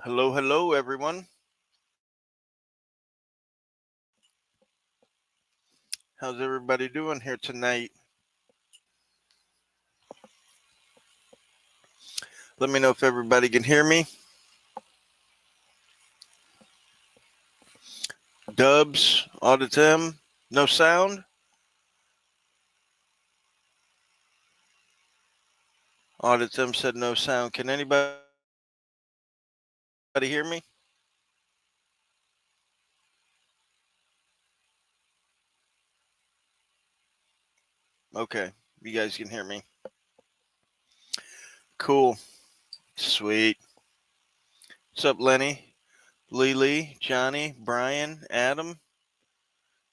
Hello, hello, everyone. How's everybody doing here tonight? Let me know if everybody can hear me. Dubs, auditing, no sound. Auditim said no sound. Can anybody hear me? Okay, you guys can hear me. Cool, sweet. What's up, Lenny, Lily, Johnny, Brian, Adam,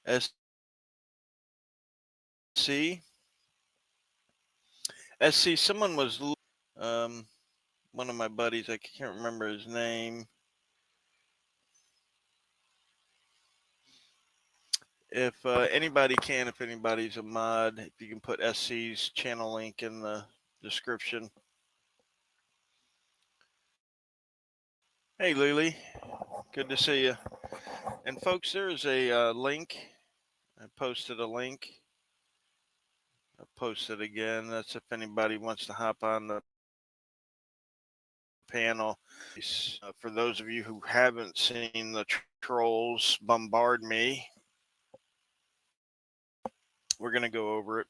SC, SC. Someone was um one of my buddies. I can't remember his name. If anybody can, if anybody's a mod, if you can put SC's channel link in the description. Hey, Lily. Good to see you. And folks, there is a link. I posted a link. I'll post it again. That's if anybody wants to hop on the panel. For those of you who haven't seen the trolls bombard me, we're going to go over it.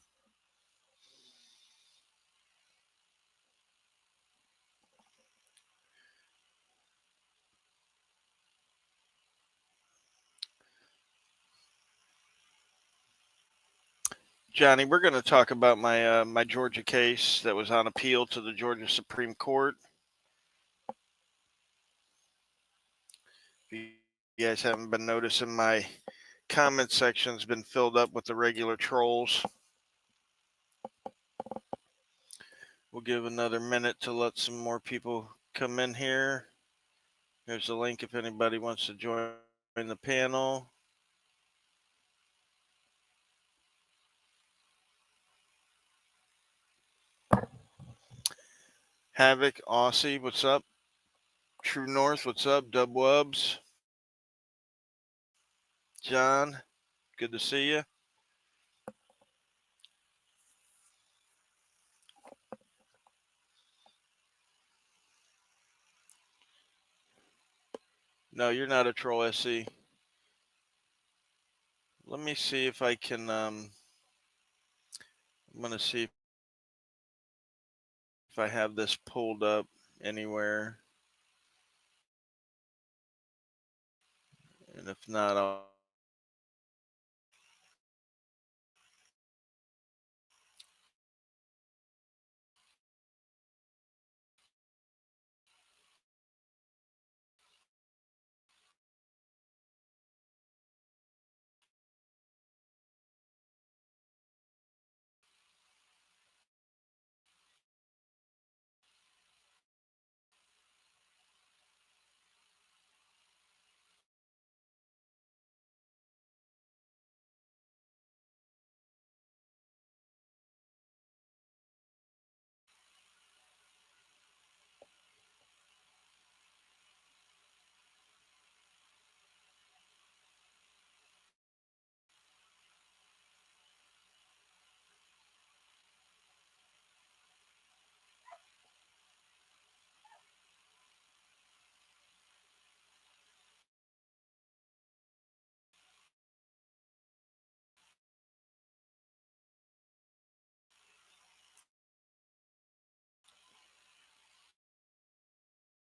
Johnny, we're going to talk about my my Georgia case that was on appeal to the Georgia Supreme Court. If you guys haven't been noticing, my comment section's been filled up with the regular trolls. We'll give another minute to let some more people come in here. There's a link if anybody wants to join the panel. Havoc, Aussie, what's up? True North, what's up? Dub Wubs, John, good to see you. No, you're not a troll, SC. Let me see if I can. I'm gonna see if I have this pulled up anywhere, and if not, I'll.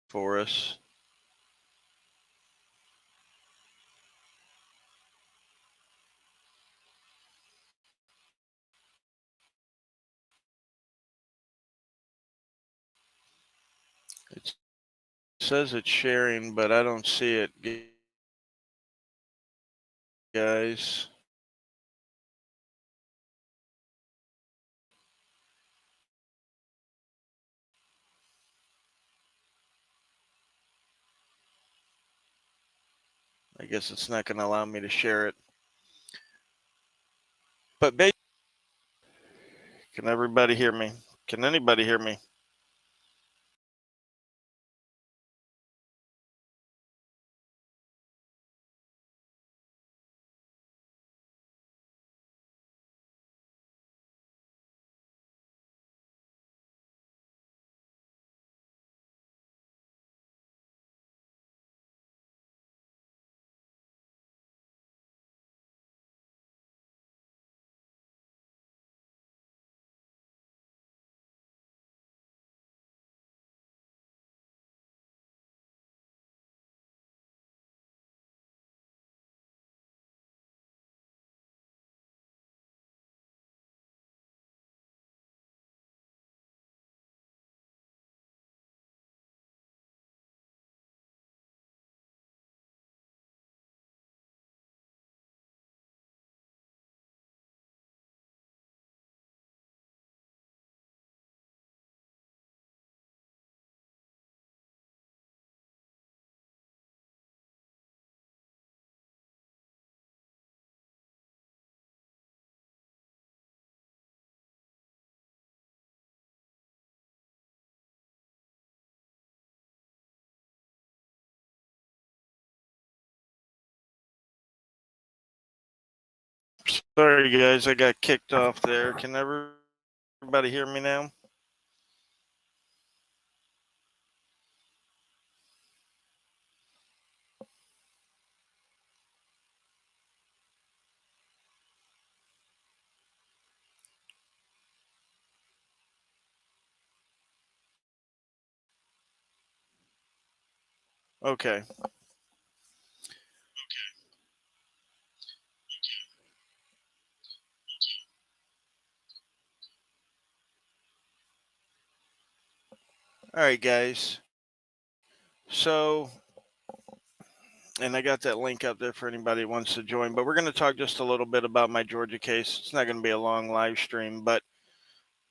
For us. It says it's sharing, but I don't see it, guys. I guess it's not going to allow me to share it. But can everybody hear me? Can anybody hear me? Sorry, guys, I got kicked off there. Can everybody hear me now? Okay. All right, guys. So, and I got that link up there for anybody who wants to join. But we're going to talk just a little bit about my Georgia case. It's not going to be a long live stream, but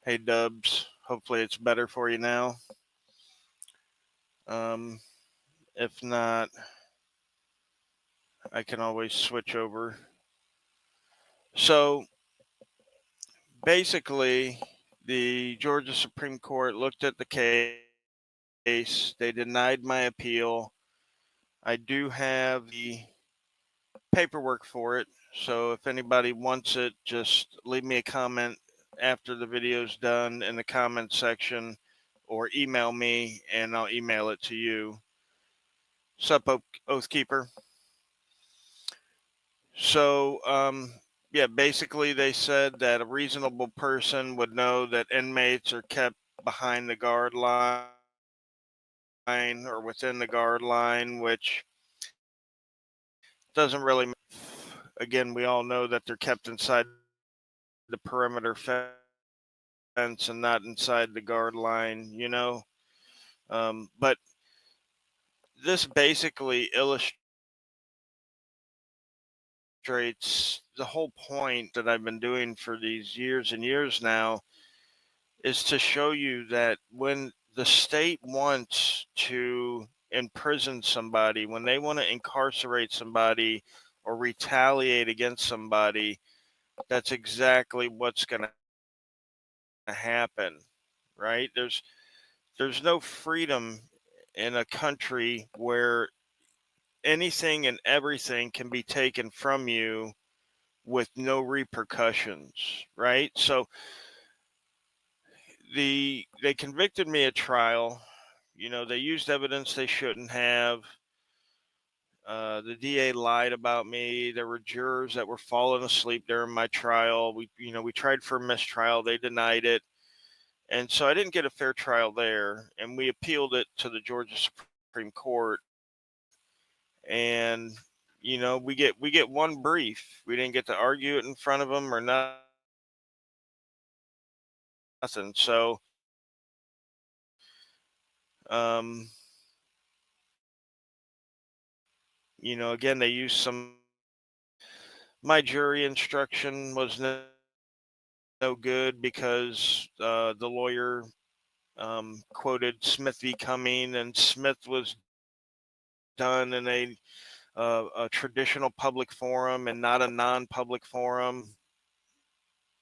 hey, Dubs, hopefully it's better for you now. Um, if not, I can always switch over. So basically, the Georgia Supreme Court looked at the case. They denied my appeal. I do have the paperwork for it. So if anybody wants it, just leave me a comment after the video's done in the comment section or email me and I'll email it to you. Sup, Oathkeeper. So, yeah, basically they said that a reasonable person would know that inmates are kept behind the guard line or within the guard line, which doesn't really matter. Again, we all know that they're kept inside the perimeter fence and not inside the guard line, but this basically illustrates the whole point that I've been doing for these years and years now is to show you that when the state wants to imprison somebody, when they want to incarcerate somebody or retaliate against somebody, that's exactly what's going to happen, right? There's no freedom in a country where anything and everything can be taken from you with no repercussions, right? So they convicted me at trial. They used evidence they shouldn't have. The DA lied about me. There were jurors that were falling asleep during my trial. We tried for a mistrial. They denied it. And so I didn't get a fair trial there. And we appealed it to the Georgia Supreme Court. And we get one brief. We didn't get to argue it in front of them or nothing. So um, again, they used some my jury instruction was no good because the lawyer quoted Smith v. Cumming, and Smith was done in a traditional public forum and not a non-public forum,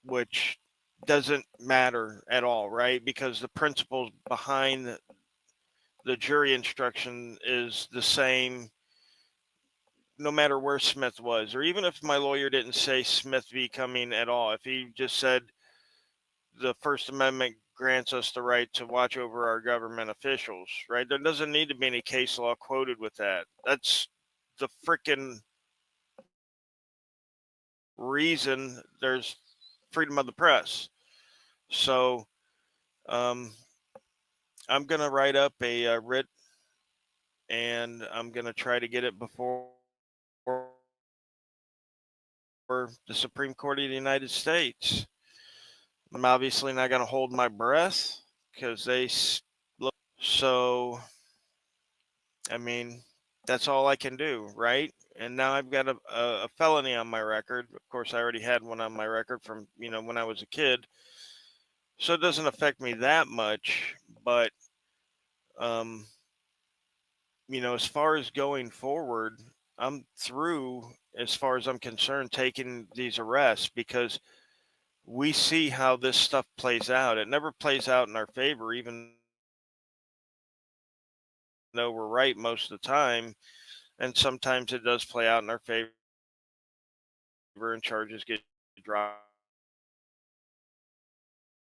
which doesn't matter at all, right? Because the principles behind the jury instruction is the same no matter where Smith was, or even if my lawyer didn't say Smith v. Cumming at all, if he just said the First Amendment grants us the right to watch over our government officials, right? There doesn't need to be any case law quoted with that. That's the freaking reason there's freedom of the press. So um, I'm going to write up a writ and I'm going to try to get it before the Supreme Court of the United States. I'm obviously not going to hold my breath because look. So, I mean, that's all I can do, right? And now I've got a felony on my record. Of course, I already had one on my record from, when I was a kid. So it doesn't affect me that much. But, um, as far as going forward, I'm through, as far as I'm concerned, taking these arrests because we see how this stuff plays out. It never plays out in our favor, even though we're right most of the time. And sometimes it does play out in our favor and charges get dropped. So drive.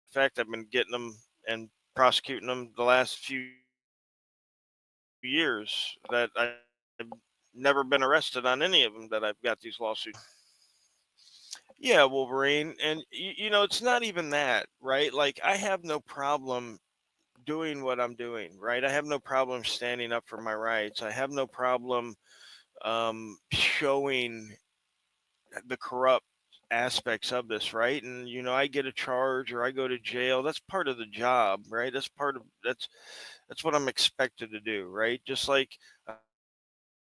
In fact, I've been getting them and prosecuting them the last few years that I've never been arrested on any of them that I've got these lawsuits against. Yeah, Wolverine. And, it's not even that, right? Like, I have no problem doing what I'm doing, right? I have no problem standing up for my rights. I have no problem showing the corrupt aspects of this, right? And, I get a charge or I go to jail. That's part of the job, right? That's what I'm expected to do, right? Just like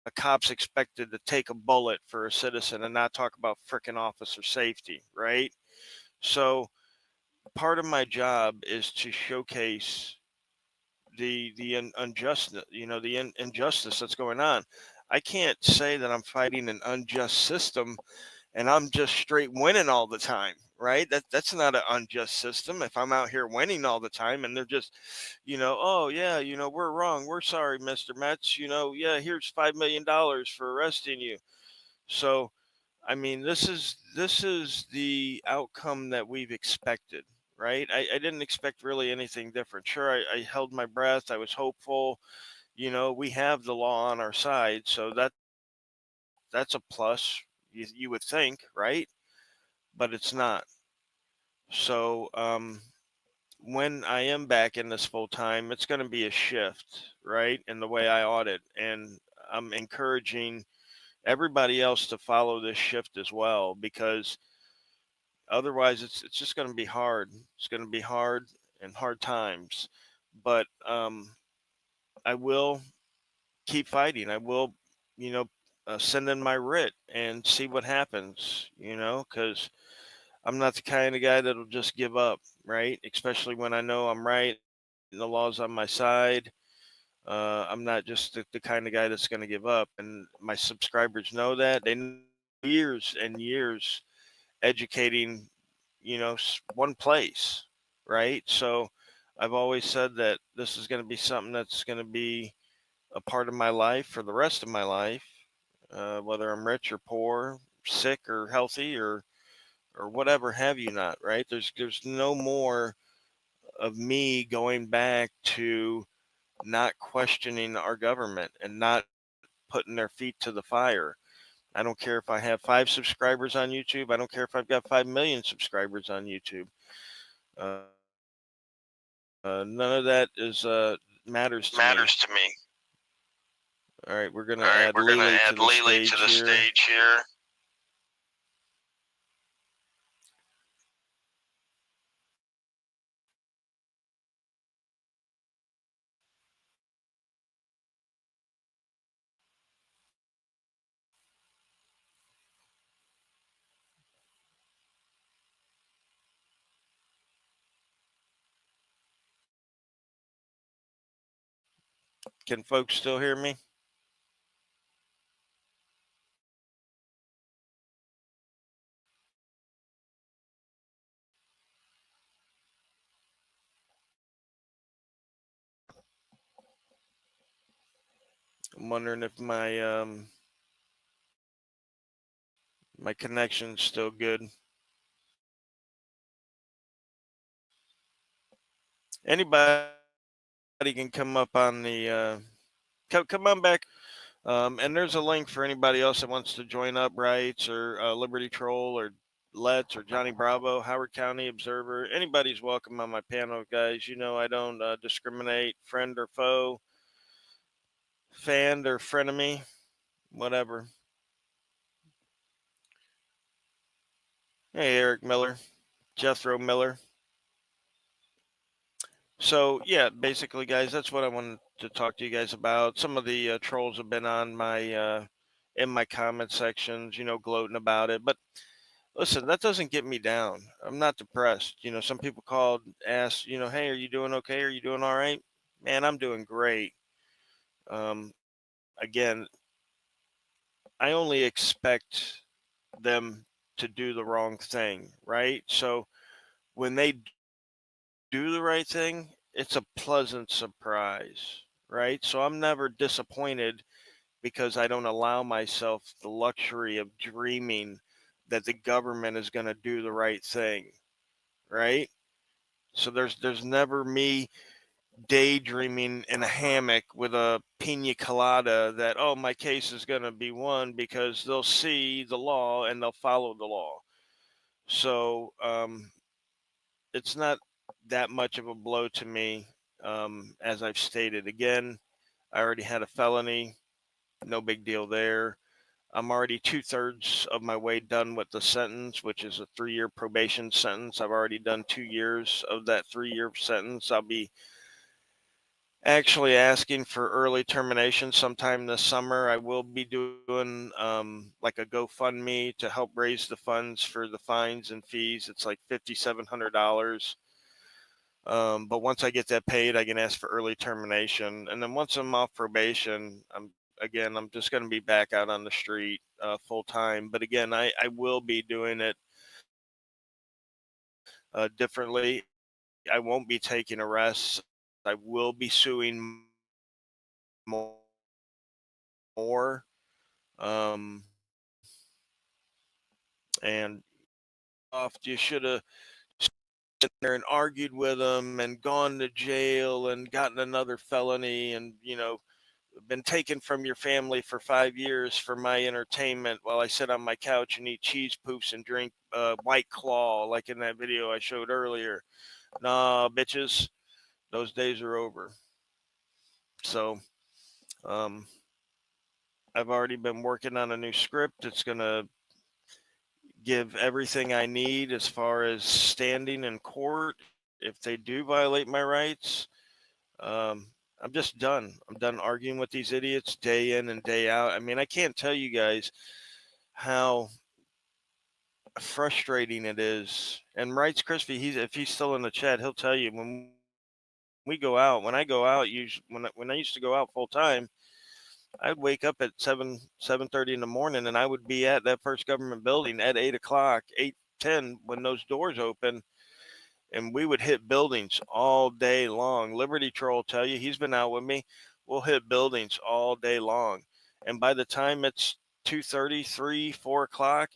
a cop's expected to take a bullet for a citizen and not talk about frickin' officer safety, right? So part of my job is to showcase the unjustness, the injustice that's going on. I can't say that I'm fighting an unjust system and I'm just straight winning all the time, right? That's not an unjust system. If I'm out here winning all the time and they're just, oh yeah, we're wrong. We're sorry, Mr. Metz. Yeah, here's $5 million for arresting you. So, I mean, this is the outcome that we've expected, right? I didn't expect really anything different. Sure, I held my breath. I was hopeful. We have the law on our side, so that's a plus. You would think, right? But it's not. So, when I am back in this full time, it's going to be a shift, right, in the way I audit, and I'm encouraging everybody else to follow this shift as well because otherwise it's just going to be hard. It's going to be hard and hard times. But I will keep fighting. I will, you know, send in my writ and see what happens. Because I'm not the kind of guy that'll just give up, right? Especially when I know I'm right and the law's on my side. I'm not just the kind of guy that's going to give up. And my subscribers know that. They know I've spent years and years educating, one place, right? So I've always said that this is going to be something that's going to be a part of my life for the rest of my life, whether I'm rich or poor, sick or healthy, or whatever have you not, right? There's no more of me going back to not questioning our government and not putting their feet to the fire. I don't care if I have 5 subscribers on YouTube. I don't care if I've got 5 million subscribers on YouTube. None of that is matters to me. All right, we're gonna add Lily to the stage here. Can folks still hear me? I'm wondering if my connection's still good. Anybody can come up on come on back. And there's a link for anybody else that wants to join up, Rights or Liberty Troll or Let's or Johnny Bravo, Howard County Observer. Anybody's welcome on my panel, guys. I don't discriminate, friend or foe, fan or frenemy, whatever. Hey, Eric Miller, Jethro Miller. So yeah, basically, guys, that's what I wanted to talk to you guys about. Some of the trolls have been on my in my comment sections, gloating about it. But listen, that doesn't get me down. I'm not depressed. Some people called, asked, hey, are you doing okay? Are you doing all right? Man, I'm doing great. Again, I only expect them to do the wrong thing, right? So when they do the right thing, it's a pleasant surprise, right? So I'm never disappointed because I don't allow myself the luxury of dreaming that the government is going to do the right thing, right? So there's never me daydreaming in a hammock with a pina colada that, oh, my case is going to be won, because they'll see the law and they'll follow the law. So it's not that much of a blow to me. As I've stated again, I already had a felony, no big deal there. I'm already 2/3 of my way done with the sentence, which is a 3-year probation sentence. I've already done 2 years of that 3-year sentence. I'll be actually asking for early termination sometime this summer. I will be doing like a GoFundMe to help raise the funds for the fines and fees. It's like $5,700. But once I get that paid, I can ask for early termination. And then once I'm off probation, I'm just going to be back out on the street full time. But again, I will be doing it differently. I won't be taking arrests. I will be suing more. And off, you should have sat there and argued with them and gone to jail and gotten another felony, and been taken from your family for 5 years for my entertainment while I sit on my couch and eat cheese poofs and drink White Claw, like in that video I showed earlier. Nah, bitches, those days are over. So um, I've already been working on a new script. It's going to give everything I need as far as standing in court if they do violate my rights. Um, I'm just done. I'm done arguing with these idiots day in and day out. I mean, I can't tell you guys how frustrating it is. And Wrights Crispy, if he's still in the chat, he'll tell you when we go out. When I go out, when I used to go out full time, I'd wake up at 7:30 in the morning, and I would be at that first government building at 8 o'clock, 8:10 when those doors open, and we would hit buildings all day long. Liberty Troll will tell you, he's been out with me. We'll hit buildings all day long, and by the time it's 2:30, 3, 4 o'clock,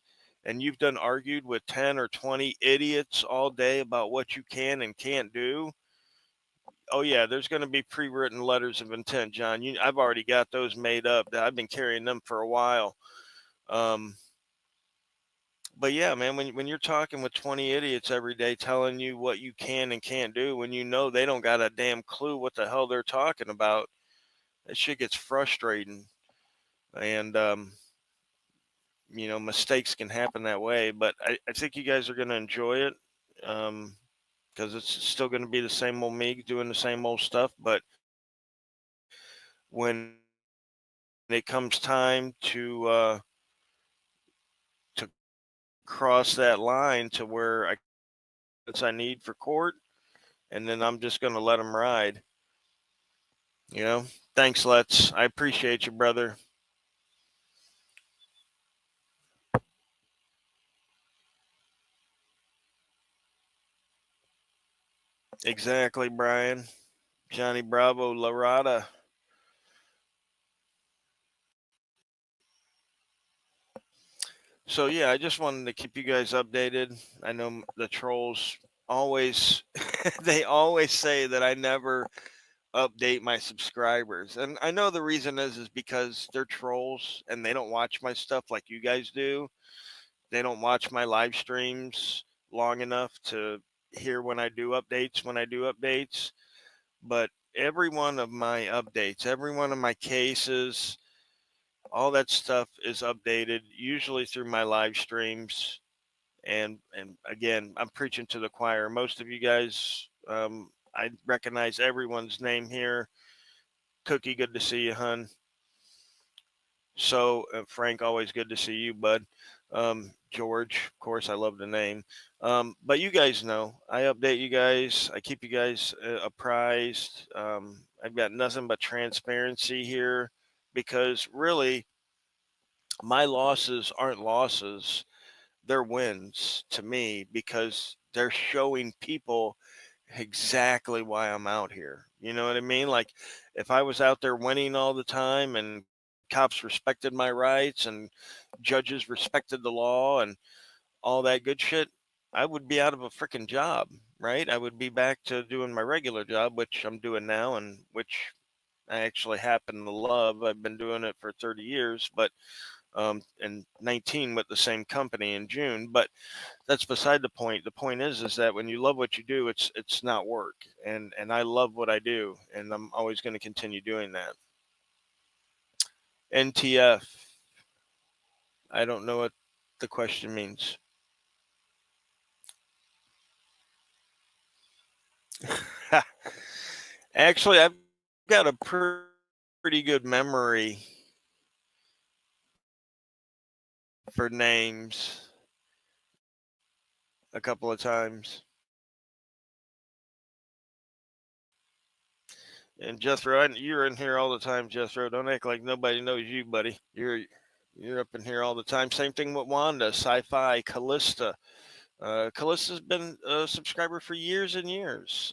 and you've done argued with 10 or 20 idiots all day about what you can and can't do. Oh yeah, there's going to be pre-written letters of intent, John. I've already got those made up. I've been carrying them for a while. Um, but yeah, man, when you're talking with 20 idiots every day telling you what you can and can't do, when you know they don't got a damn clue what the hell they're talking about, that shit gets frustrating. And mistakes can happen that way. But I think you guys are going to enjoy it. Because it's still going to be the same old me doing the same old stuff. But when it comes time to cross that line to where I I need for court, and then I'm just going to let them ride. You know, thanks, Let's. I appreciate you, brother. Exactly, Brian. Johnny Bravo, Larada. So yeah, I just wanted to keep you guys updated. I know the trolls always they always say that I never update my subscribers. And I know the reason is because they're trolls and they don't watch my stuff like you guys do. They don't watch my live streams long enough to hear when I do updates. But every one of my updates, every one of my cases, all that stuff is updated usually through my live streams. And again, I'm preaching to the choir. Most of you guys, I recognize everyone's name here. Cookie, good to see you, hun. So, Frank, always good to see you, bud. George, of course, I love the name. But you guys know, I update you guys. I keep you guys apprised. I've got nothing but transparency here, because really, my losses aren't losses, they're wins to me, because they're showing people exactly why I'm out here. You know what I mean? Like, if I was out there winning all the time and cops respected my rights and judges respected the law, and all that good shit, I would be out of a freaking job, right? I would be back to doing my regular job, which I'm doing now, and which I actually happen to love. I've been doing it for 30 years, but and 19 with the same company in June. But that's beside the point. The point is that when you love what you do, it's not work, and I love what I do, and I'm always going to continue doing that. NTF. I don't know what the question means. Actually, I've got a pretty good memory for names a couple of times. And Jethro, you're in here all the time, Jethro. Don't act like nobody knows you, buddy. You're up in here all the time. Same thing with Wanda, Sci-Fi, Callista. Callista's been a subscriber for years and years.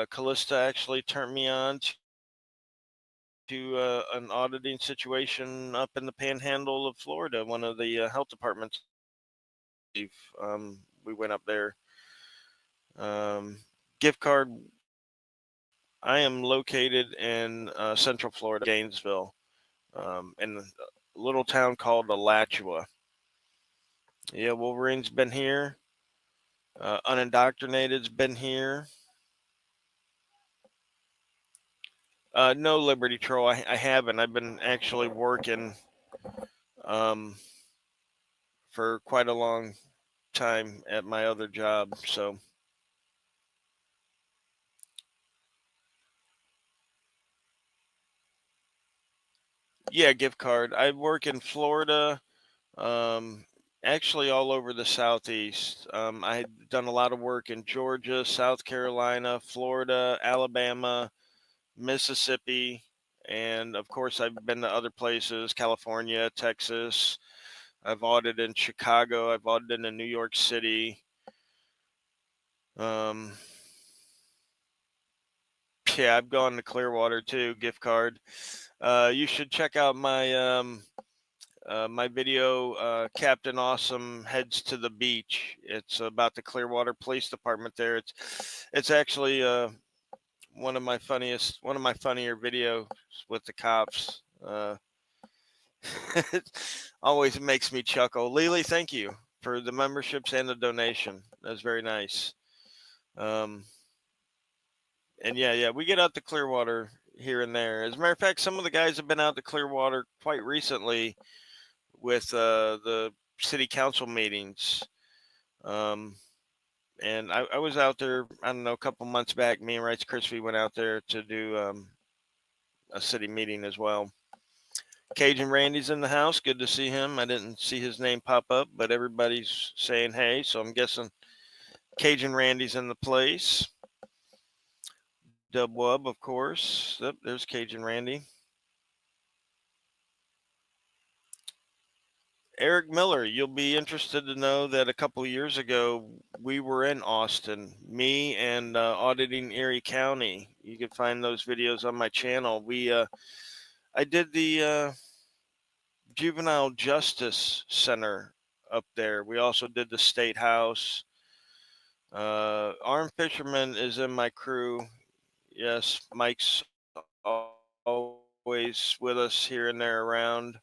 Callista actually turned me on to an auditing situation up in the Panhandle of Florida, one of the health departments. We went up there. Um, Gift card. I am located in Central Florida, Gainesville, in a little town called Alachua. Yeah, Wolverine's been here. Unindoctrinated's been here. No, Liberty Troll, I haven't. I've been actually working um, for quite a long time at my other job. So, yeah, gift card. I work in Florida, um, actually all over the Southeast. I had done a lot of work in Georgia, South Carolina, Florida, Alabama, Mississippi, and of course, I've been to other places, California, Texas. I've audited in Chicago. I've audited in New York City. Um, yeah, I've gone to Clearwater too. Gift card. You should check out my video. Captain Awesome heads to the beach. It's about the Clearwater Police Department there. It's actually one of my funnier videos with the cops. It always makes me chuckle. Lily, thank you for the memberships and the donation. That's very nice. Um, and yeah, we get out to Clearwater here and there. As a matter of fact, some of the guys have been out to Clearwater quite recently with the city council meetings. Um, and I was out there, I don't know, a couple months back. Me and Rights Crispy went out there to do a city meeting as well. Cajun Randy's in the house. Good to see him. I didn't see his name pop up, but everybody's saying hey, so I'm guessing Cajun Randy's in the place. Dub Wub, of course. Yep, there's Cajun Randy. Eric Miller, you'll be interested to know that a couple years ago we were in Austin, me and auditing Erie County. You can find those videos on my channel. I did the Juvenile Justice Center up there. We also did the State House. Armed Fisherman is in my crew. Yes, Mike's always with us here and there around.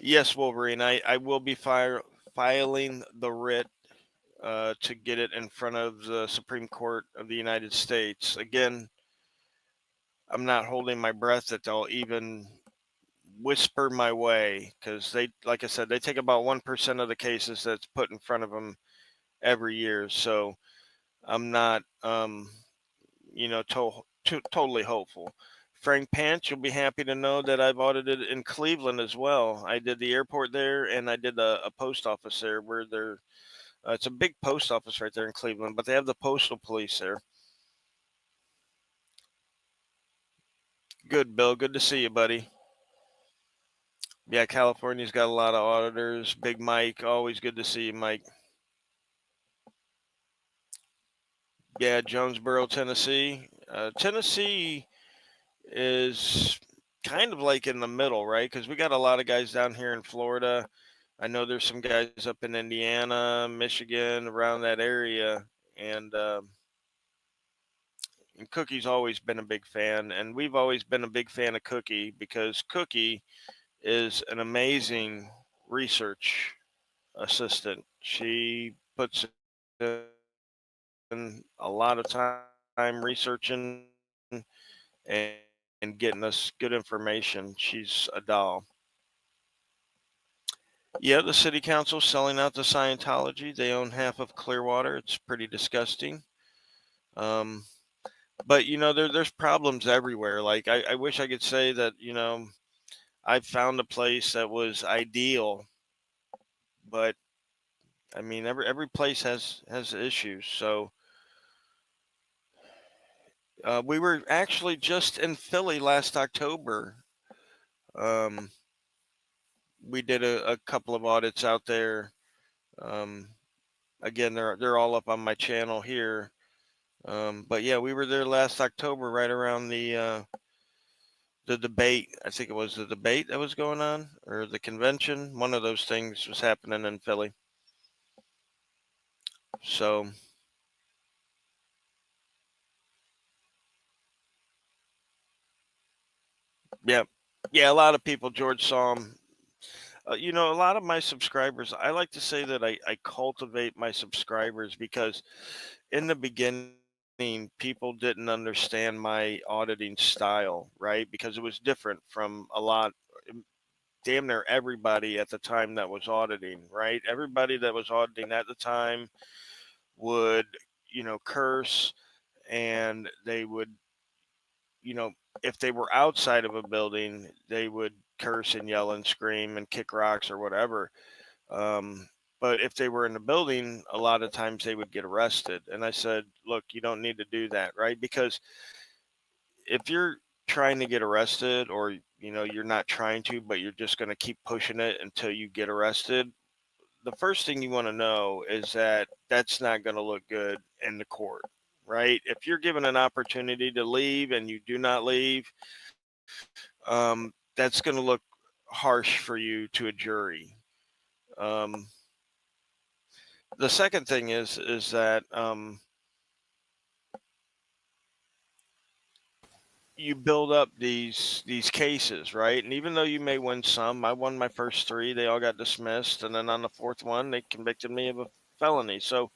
Yes, Wolverine, I will be filing the writ to get it in front of the Supreme Court of the United States. Again, I'm not holding my breath that they'll even whisper my way because they, like I said, they take about 1% of the cases that's put in front of them every year. So I'm not, totally hopeful. Frank Pants, you'll be happy to know that I've audited in Cleveland as well. I did the airport there, and I did a post office there where they're. It's a big post office right there in Cleveland, but they have the postal police there. Good, Bill. Good to see you, buddy. Yeah, California's got a lot of auditors. Big Mike, always good to see you, Mike. Yeah, Jonesboro, Tennessee. Tennessee is kind of like in the middle, right? Because we got a lot of guys down here in Florida. I know there's some guys up in Indiana, Michigan, around that area, and and Cookie's always been a big fan, and we've always been a big fan of Cookie because Cookie is an amazing research assistant. She puts in a lot of time researching and getting us good information. She's a doll. Yeah, the city council's selling out to Scientology. They own half of Clearwater. It's pretty disgusting. Um, but there's problems everywhere. Like I wish I could say that I found a place that was ideal, but I mean every place has issues. So we were actually just in Philly last October. Um, we did a couple of audits out there. Um, Again, they're all up on my channel here. But yeah, we were there last October, right around the debate. I think it was the debate that was going on, or the convention. One of those things was happening in Philly. So yeah, yeah, a lot of people. George saw him. A lot of my subscribers. I like to say that I cultivate my subscribers because in the beginning, people didn't understand my auditing style, right? Because it was different from a lot, damn near everybody at the time that was auditing, right? Everybody that was auditing at the time would, curse, and they would, you know, if they were outside of a building, they would curse and yell and scream and kick rocks or whatever. Um, but if they were in the building, a lot of times they would get arrested. And I said, look, you don't need to do that, right? Because if you're trying to get arrested, or you're not trying to, but you're just going to keep pushing it until you get arrested, the first thing you want to know is that that's not going to look good in the court, right? If you're given an opportunity to leave and you do not leave, that's going to look harsh for you to a jury. um, the second thing is that you build up these cases, right? And even though you may win some, I won my first three. They all got dismissed, and then on the fourth one, they convicted me of a felony. So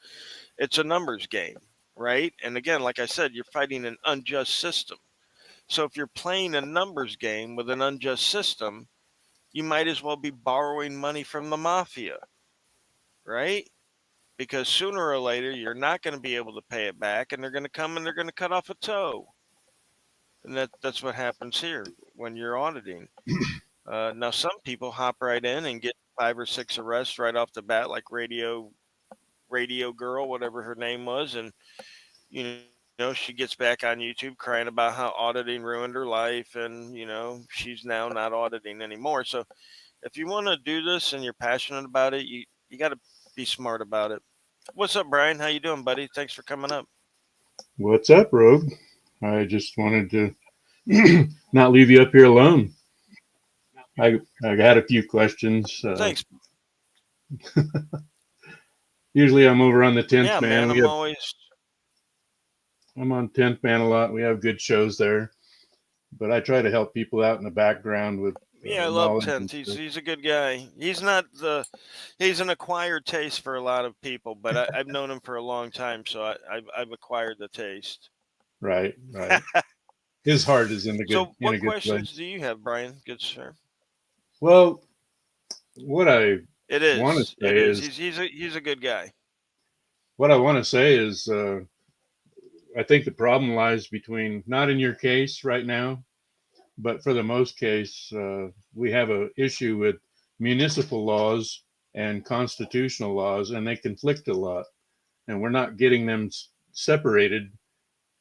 it's a numbers game, right? And again, like I said, you're fighting an unjust system. So if you're playing a numbers game with an unjust system, you might as well be borrowing money from the mafia, right? Because sooner or later, you're not going to be able to pay it back, and they're going to come and they're going to cut off a toe. And that's what happens here when you're auditing. Now, some people hop right in and get 5 or 6 arrests right off the bat, like Radio Girl, whatever her name was, and she gets back on YouTube crying about how auditing ruined her life, and she's now not auditing anymore. So, if you want to do this and you're passionate about it, you got to be smart about it. What's up, Brian? How you doing, buddy? Thanks for coming up. What's up, Rogue? I just wanted to not leave you up here alone. I had a few questions. Thanks. Usually I'm over on the 10th Yeah, man. man. I'm always. I'm on 10th man a lot. We have good shows there, but I try to help people out in the background with Yeah, I love knowledge and Tenth. He's stuff. he's a good guy. He's an acquired taste for a lot of people, but I've known him for a long time, so I've acquired the taste. Right, right. His heart is So, in what a good questions place. do you have, Brian? Good sir. Well, what I It want to is. It say is. is He's a good guy. what I want to say is I think the problem lies between not in your case right now, but for the most case, we have a issue with municipal laws and constitutional laws, and they conflict a lot, and we're not getting them separated,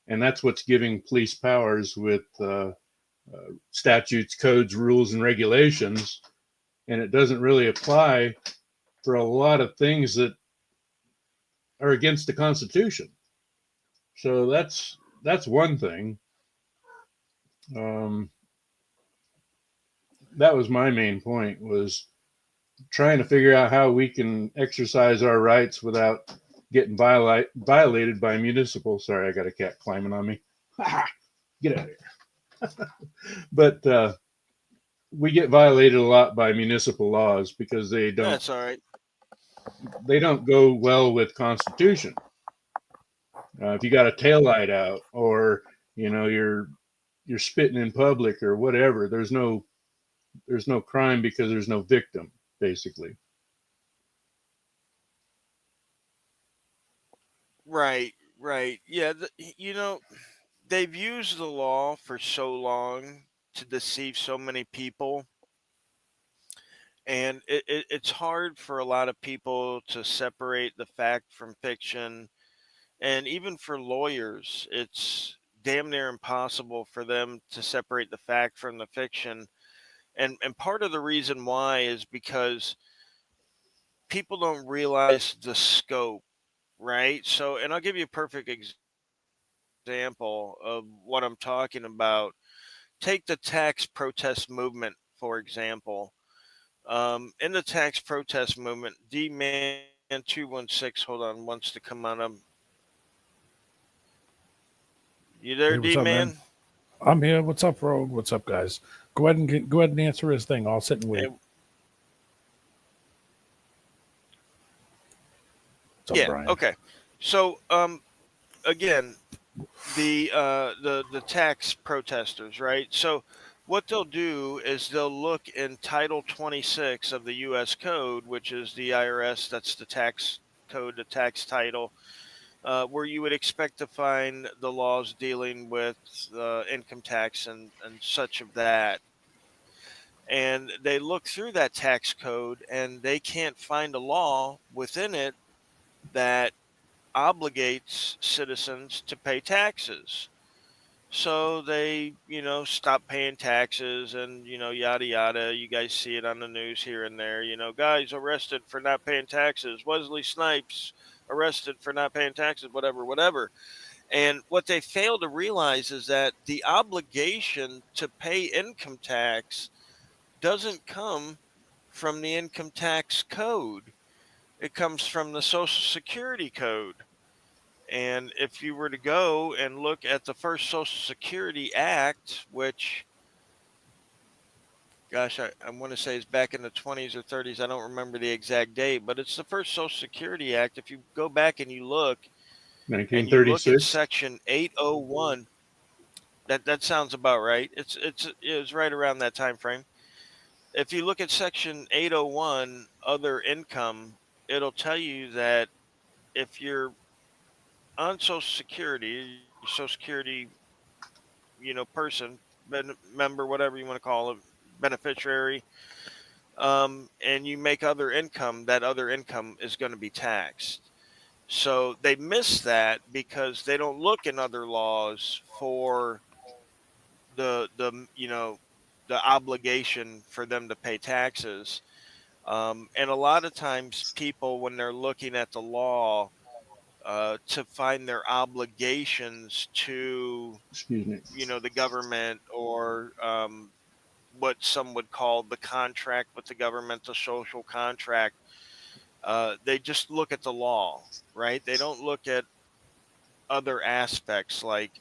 and that's what's giving police powers with statutes, codes, rules, and regulations, and it doesn't really apply for a lot of things that are against the Constitution. So that's one thing. Um, that was my main point, was trying to figure out how we can exercise our rights without getting violated by municipal. Sorry, I got a cat climbing on me. Get out of here. But we get violated a lot by municipal laws because That's all right. they don't go well with Constitution. If you got a tail light out, or you're spitting in public or whatever, there's no crime because there's no victim, basically. Right, right. Yeah, they've used the law for so long to deceive so many people, and it's hard for a lot of people to separate the fact from fiction. And even for lawyers, it's damn near impossible for them to separate the fact from the fiction. And part of the reason why is because people don't realize the scope, right? So, and I'll give you a perfect example of what I'm talking about. Take the tax protest movement, for example. In the tax protest movement, D Man 216, hold on, wants to come on. You there, Hey, D what's up, Man? man? I'm here. What's up, Rogue? What's up, guys? Go ahead and answer his thing. I'll sit and wait. What's up, Yeah. Brian? Okay. So, again, the tax protesters, right? So, what they'll do is they'll look in Title 26 of the U.S. Code, which is the IRS. That's the tax code, the tax title, where you would expect to find the laws dealing with income tax and such of that. And they look through that tax code and they can't find a law within it that obligates citizens to pay taxes. So they, stop paying taxes and, yada, yada. You guys see it on the news here and there. Guys arrested for not paying taxes. Wesley Snipes arrested for not paying taxes, whatever, whatever. And what they fail to realize is that the obligation to pay income tax doesn't come from the income tax code, it comes from the Social Security code. And if you were to go and look at the first Social Security Act, which, gosh, I want to say is back in the 20s or 30s, I don't remember the exact date, but it's the first Social Security Act. If you go back and you look at 1936. Section 801, that sounds about right. It's right around that time frame. If you look at Section 801, other income, it'll tell you that if you're on Social Security, Social Security person, member, whatever you want to call it, beneficiary, and you make other income, that other income is going to be taxed. So they miss that because they don't look in other laws for the the obligation for them to pay taxes. And a lot of times, people when they're looking at the law to find their obligations to Excuse me. the government, or what some would call the contract with the government, the social contract. They just look at the law, right? They don't look at other aspects like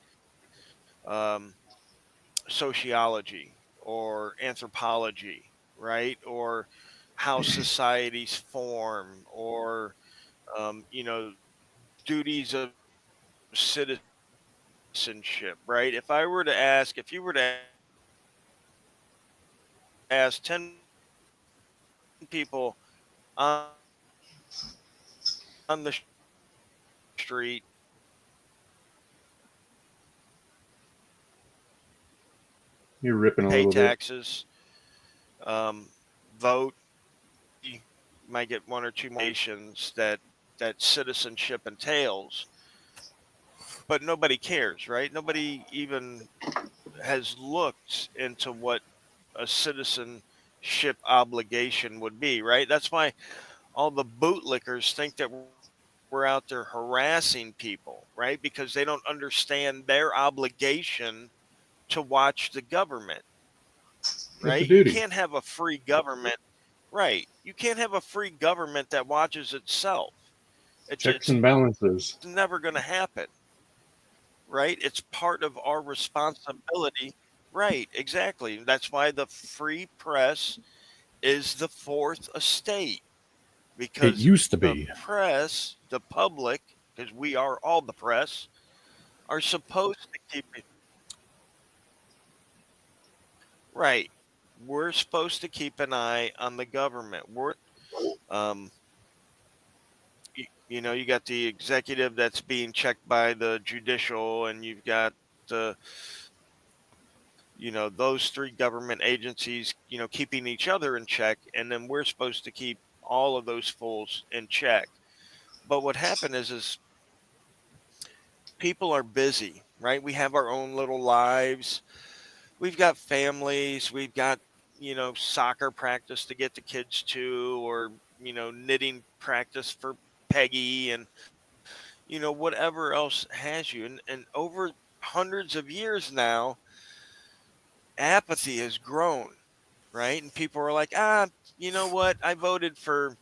sociology or anthropology, right? Or how societies form, or duties of citizenship, right? If you were to ask 10 people on the street, You're ripping a pay little bit. taxes, vote, you might get one or two motivations that citizenship entails, but nobody cares, right? Nobody even has looked into what a citizenship obligation would be, right? That's why all the bootlickers think that we're out there harassing people, right? Because they don't understand their obligation to watch the government. It's a right? You duty. can't have a free government, right? You can't have a free government that watches itself. Checks It's and balances. never going to happen, right? It's part of our responsibility. Right, exactly. That's why the free press is the fourth estate, It because used to the be. press, the public, because we are all the press, are supposed to keep it right. We're supposed to keep an eye on the government. Um, you got the executive that's being checked by the judicial, and you've got the, those three government agencies, keeping each other in check, and then we're supposed to keep all of those fools in check. But what happened is people are busy, right? We have our own little lives. We've got families. We've got, soccer practice to get the kids to, or, knitting practice for Peggy, and, whatever else has you. And over hundreds of years now, apathy has grown, right? And people are like, you know what? I voted for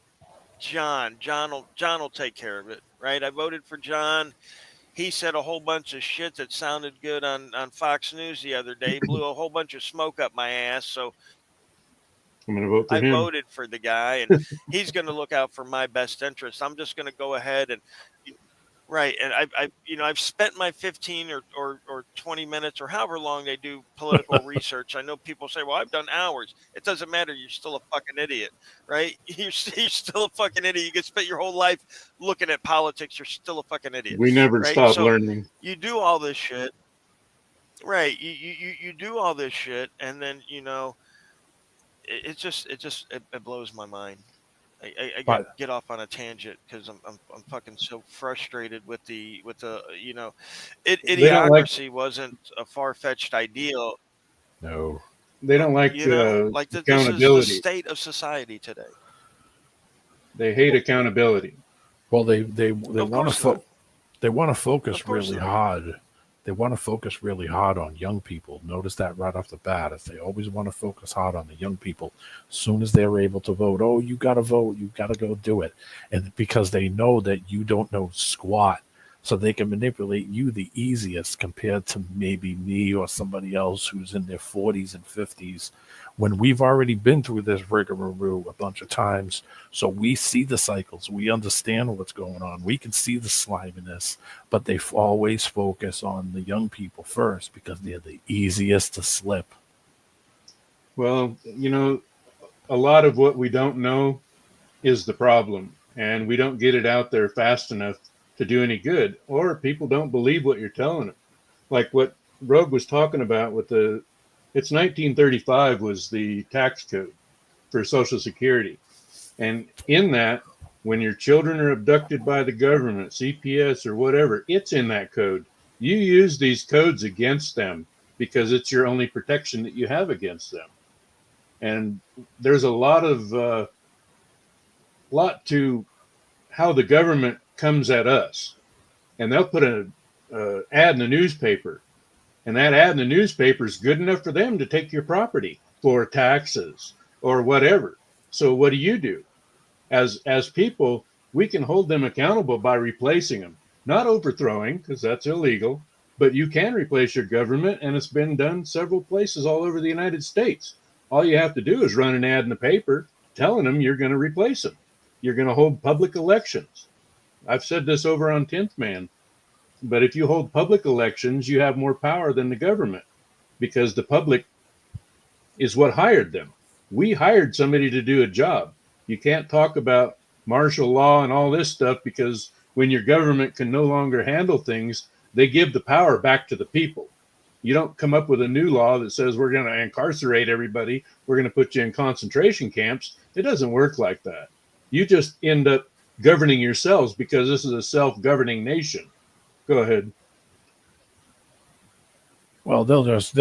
John. John will take care of it, right? I voted for John. He said a whole bunch of shit that sounded good on Fox News the other day, blew a whole bunch of smoke up my ass. So I'm going to vote for I him. voted for the guy, and he's going to look out for my best interest. I'm just going to go ahead and right. And I've spent my 15 or 20 minutes or however long they do political research. I know people say, well, I've done hours. It doesn't matter. You're still a fucking idiot, right? You're still a fucking idiot. You can spend your whole life looking at politics. You're still a fucking idiot, We never right? stop So learning. you do all this shit, right? You do all this shit, and then it blows my mind. I got But get off on a tangent because I'm fucking so frustrated with the They don't like idiocracy wasn't a far fetched ideal. no. they don't like Like this is the accountability. state of society today. They hate accountability. Well, they Of want to course not. they want to Of focus course really not. hard. They want to focus really hard on young people. Notice that right off the bat, as they always want to focus hard on the young people. As soon as they're able to vote, oh, you got to vote, you got to go do it, and because they know that you don't know squat, so they can manipulate you the easiest compared to maybe me or somebody else who's in their 40s and 50s. When we've already been through this rigmarole a bunch of times, so we see the cycles, we understand what's going on, we can see the sliminess, but they always focus on the young people first because they're the easiest to slip. Well, a lot of what we don't know is the problem, and we don't get it out there fast enough to do any good, or people don't believe what you're telling them. Like what Rogue was talking about with it's 1935 was the tax code for Social Security. And in that, when your children are abducted by the government, CPS or whatever, it's in that code. You use these codes against them because it's your only protection that you have against them. And there's a lot to how the government comes at us. And they'll put a ad in the newspaper, and that ad in the newspaper is good enough for them to take your property for taxes or whatever. So what do? As people, we can hold them accountable by replacing them, not overthrowing because that's illegal, but you can replace your government, and it's been done several places all over the United States. All you have to do is run an ad in the paper telling them you're going to replace them. You're going to hold public elections. I've said this over on 10th Man, but if you hold public elections, you have more power than the government because the public is what hired them. We hired somebody to do a job. You can't talk about martial law and all this stuff because when your government can no longer handle things, they give the power back to the people. You don't come up with a new law that says we're going to incarcerate everybody, we're going to put you in concentration camps. It doesn't work like that. You just end up governing yourselves because this is a self governing nation. Go ahead. Well, they'll just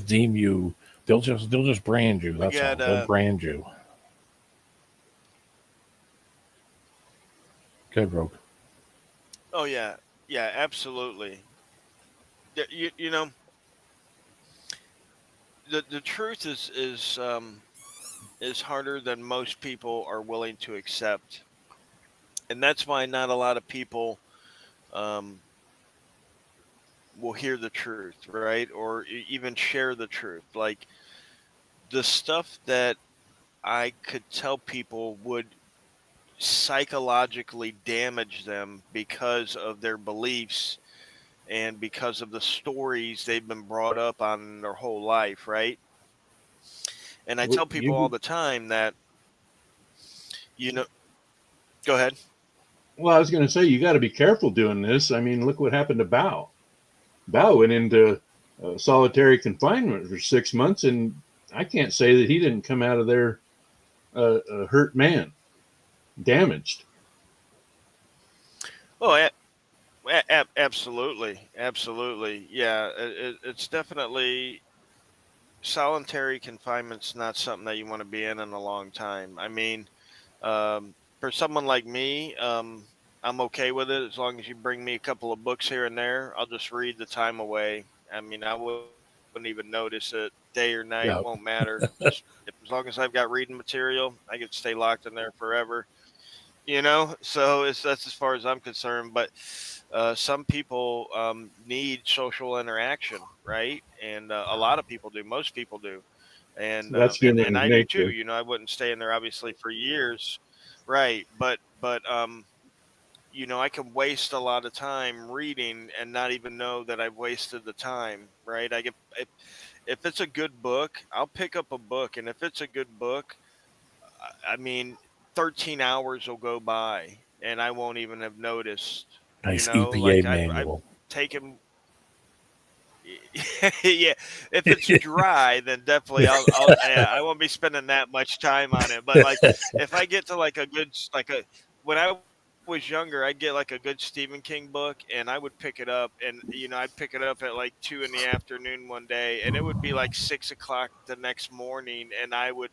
deem you. They'll just brand you. We That's got all. They'll brand you. Okay, Rogue. oh yeah, absolutely. You know, the truth is harder than most people are willing to accept, and that's why not a lot of people um, will hear the truth, right, or even share the truth. Like the stuff that I could tell people would psychologically damage them because of their beliefs and because of the stories they've been brought up on their whole life, right? And I Well, tell people all you, the time that, you know, go ahead. well, I was going to say you got to be careful doing this. I mean, look what happened to Bao. Bao went into solitary confinement for 6 months, and I can't say that he didn't come out of there a hurt man, damaged. Oh, absolutely. Absolutely. Yeah. It's definitely solitary confinement's not something that you want to be in a long time. I mean, for someone like me, I'm okay with it as long as you bring me a couple of books here and there. I'll just read the time away. I mean, I wouldn't even notice it day or night, won't Yeah, matter. Just as long as I've got reading material, I could stay locked in there forever. So that's as far as I'm concerned. But some people need social interaction, right? And a lot of people do. Most people do, and That's and human I do too. nature. I wouldn't stay in there obviously for years, right? But I can waste a lot of time reading and not even know that I've wasted the time, right? If it's a good book, I'll pick up a book, and if it's a good book, I mean, 13 hours will go by and I won't even have noticed. nice EPA Like I've manual. taken. Yeah, if it's dry, then definitely yeah, I won't be spending that much time on it. But like, if I get to like a good like a when I was younger, I'd get like a good Stephen King book, and I would pick it up, and I'd pick it up at like 2 in the afternoon one day, and it would be like 6 o'clock the next morning, and I would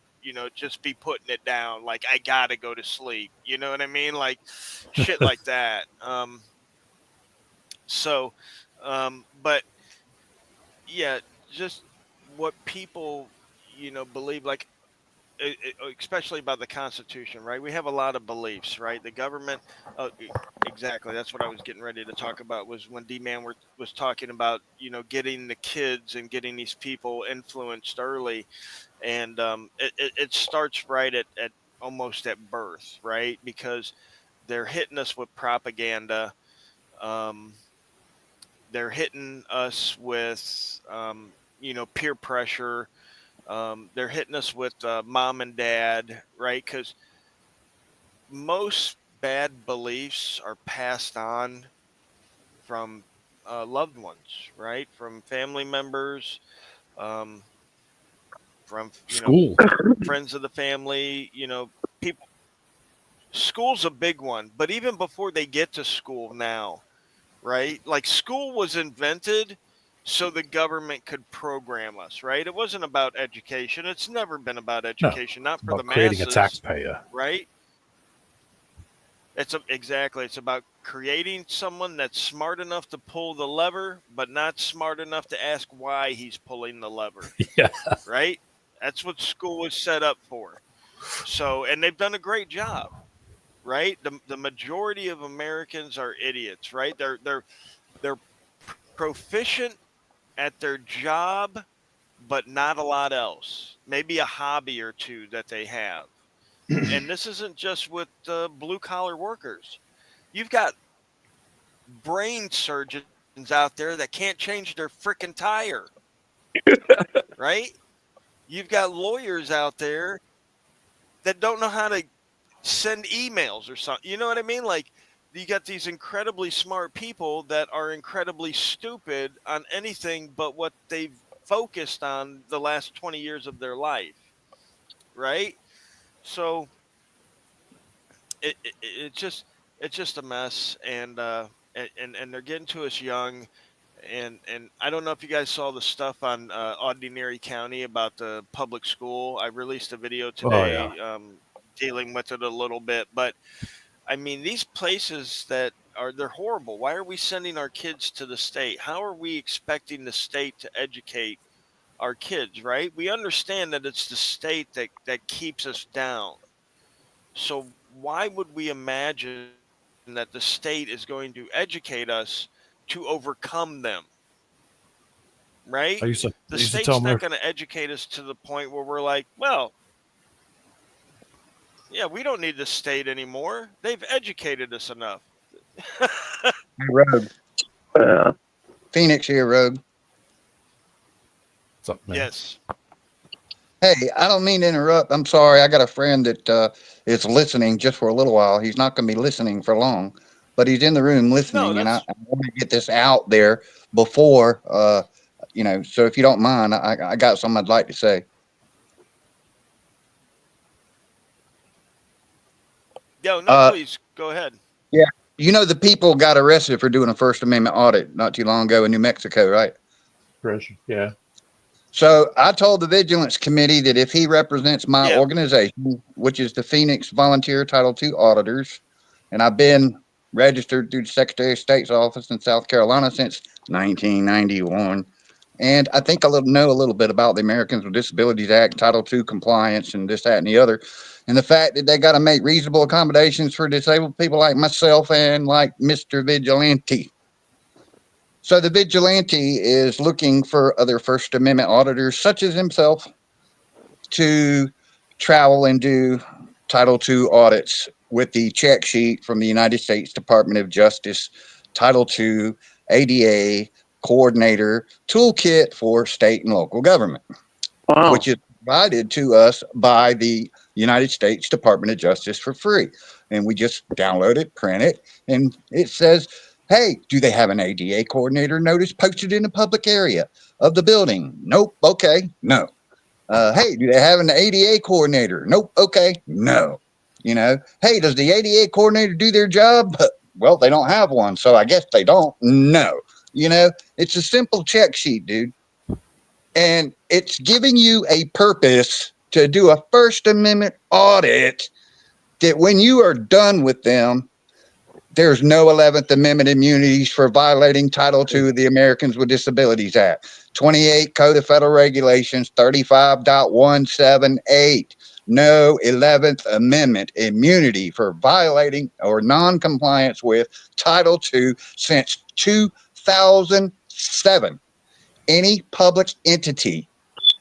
just be putting it down, like I gotta go to sleep. You know what I mean? Like shit like that. So, but yeah, just what people believe, like especially about the Constitution, right? We have a lot of beliefs, right? The government, exactly. That's what I was getting ready to talk about. Was when D-Man was talking about getting the kids and getting these people influenced early, and it starts right at almost at birth, right? Because they're hitting us with propaganda. Um, they're hitting us with peer pressure. They're hitting us with mom and dad, right? Because most bad beliefs are passed on from loved ones, right? From family members, um, from School. friends of the family. People. School's a big one, but even before they get to school now, right? Like school was invented so the government could program us, right? It wasn't about education. It's never been about No, education, not it's for the about creating a masses, taxpayer. right? Exactly. It's about creating someone that's smart enough to pull the lever, but not smart enough to ask why he's pulling the lever, Yeah, right? That's what school was set up for. So, and they've done a great job, right? The majority of Americans are idiots, right? They're proficient at their job, but not a lot else. Maybe a hobby or two that they have. And this isn't just with blue collar workers. You've got brain surgeons out there that can't change their freaking tire, right? You've got lawyers out there that don't know how to send emails or something. You know what I mean? Like you got these incredibly smart people that are incredibly stupid on anything but what they've focused on the last 20 years of their life, right? So it's just a mess, and they're getting to us young. And I don't know if you guys saw the stuff on Ordinary County about the public school. I released a video oh yeah. today dealing with it a little bit, but I mean, these places that they're horrible. Why are we sending our kids to the state? How are we expecting the state to educate our kids, right? We understand that it's the state that keeps us down. So why would we imagine that the state is going to educate us to overcome them, right? The I used to state's tell not going my to educate us to the point where we're like, well, yeah, we don't need the state anymore. They've educated us enough. Hey, Rogue. Phoenix here, Rogue. what's up, man? Yes. Hey, I don't mean to interrupt. I'm sorry. I got a friend that is listening just for a little while. He's not going to be listening for long, but he's in the room No, listening, and I that's want to get this out there before, so if you don't mind, I got something I'd like to say. yo, no, Uh, please go ahead. yeah, the people got arrested for doing a First Amendment audit not too long ago in New Mexico, right? Pressure. Yeah. So I told the Vigilance Committee that if he represents my Yeah. organization, which is the Phoenix Volunteer Title II Auditors, and I've been registered through the Secretary of State's office in South Carolina since 1991. And I think I know a little bit about the Americans with Disabilities Act, Title II compliance, and this, that, and the other. And the fact that they got to make reasonable accommodations for disabled people like myself and like Mr. Vigilante. So the vigilante is looking for other First Amendment auditors, such as himself, to travel and do Title II audits with the check sheet from the United States Department of Justice, Title II, ADA, Coordinator, Toolkit for State and Local Government, which is provided to us by the United States Department of Justice for free. And we just download it, print it, and it says, hey, do they have an ADA coordinator notice posted in the public area of the building? Nope. Okay. No. Hey, do they have an ADA coordinator? Nope. Okay. No. Hey, does the ADA coordinator do their job? Well, they don't have one, so I guess they don't. No. It's a simple check sheet, dude. And it's giving you a purpose to do a First Amendment audit that when you are done with them, there's no 11th Amendment immunities for violating Title II of the Americans with Disabilities Act. 28 Code of Federal Regulations 35.178. No 11th Amendment immunity for violating or non-compliance with Title II since 2007. Any public entity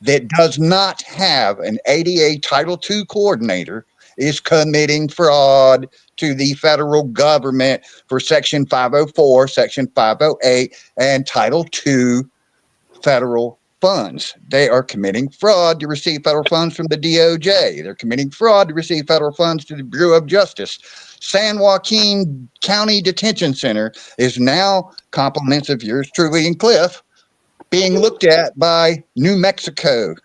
that does not have an ADA Title II coordinator is committing fraud to the federal government for Section 504, Section 508, and Title II federal funds. They are committing fraud to receive federal funds from the DOJ. They're committing fraud to receive federal funds to the Bureau of Justice. San Joaquin County Detention Center is now, compliments of yours truly and Cliff, being looked at by New Mexico,